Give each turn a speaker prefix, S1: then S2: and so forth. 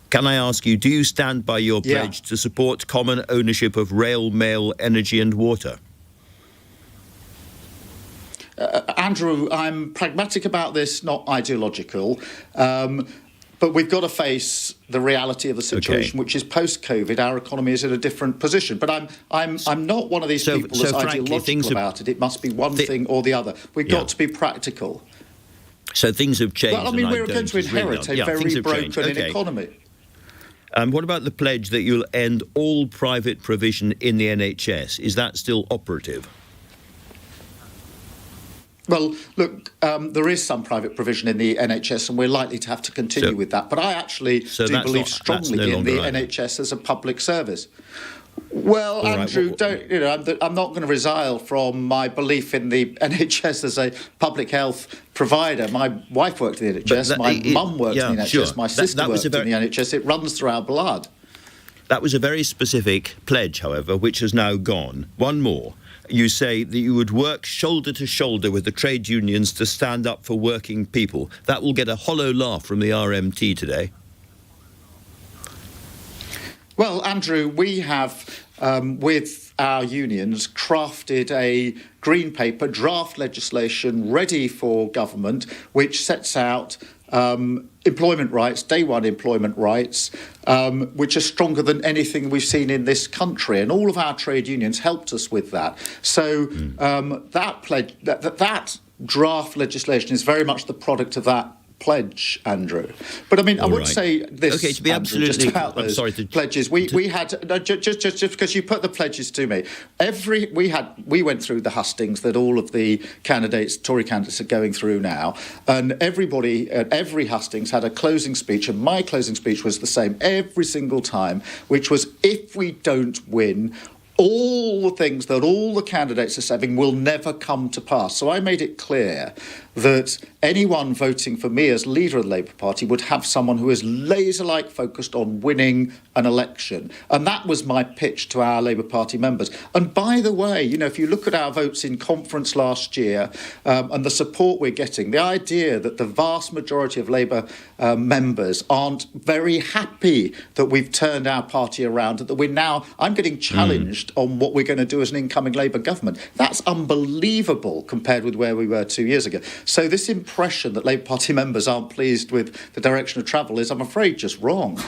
S1: Can I ask you, do you stand by your pledge to support common ownership of rail, mail, energy and water?
S2: Andrew, I'm pragmatic about this, not ideological. But we've got to face the reality of the situation, which is post-COVID. Our economy is in a different position. But I'm not one of these people that's ideological about it. It must be one thing or the other. We've got to be practical.
S1: So things have changed.
S2: Well, I mean, we're going to inherit a very broken economy.
S1: What about the pledge that you'll end all private provision in the NHS? Is that still operative?
S2: Well, look, there is some private provision in the NHS, and we're likely to have to continue with that. But I actually do believe strongly in the NHS as a public service. Well, Andrew, I'm not going to resile from my belief in the NHS as a public health provider. My wife worked in the NHS, my mum worked in the NHS, my sister worked in the NHS. It runs through our blood.
S1: That was a very specific pledge, however, which has now gone. One more. You say that you would work shoulder to shoulder with the trade unions to stand up for working people. That will get a hollow laugh from the RMT today.
S2: Well, Andrew, we have, with our unions, crafted a green paper, draft legislation ready for government, which sets out employment rights, day one employment rights, which are stronger than anything we've seen in this country. And all of our trade unions helped us with that. So that draft legislation is very much the product of that pledge, Andrew. But I mean, I would say this.
S1: Okay, to be
S2: Andrew,
S1: absolutely,
S2: just about those pledges. We had just because you put the pledges to me. We went through the hustings that all of the Tory candidates are going through now, and everybody at every hustings had a closing speech, and my closing speech was the same every single time, which was, if we don't win, all the things that all the candidates are saying will never come to pass. So I made it clear that anyone voting for me as leader of the Labour Party would have someone who is laser-like focused on winning an election. And that was my pitch to our Labour Party members. And by the way, if you look at our votes in conference last year and the support we're getting, the idea that the vast majority of Labour members aren't very happy that we've turned our party around, that I'm getting challenged on what we're going to do as an incoming Labour government. That's unbelievable compared with where we were 2 years ago. So this impression that Labour Party members aren't pleased with the direction of travel is, I'm afraid, just wrong.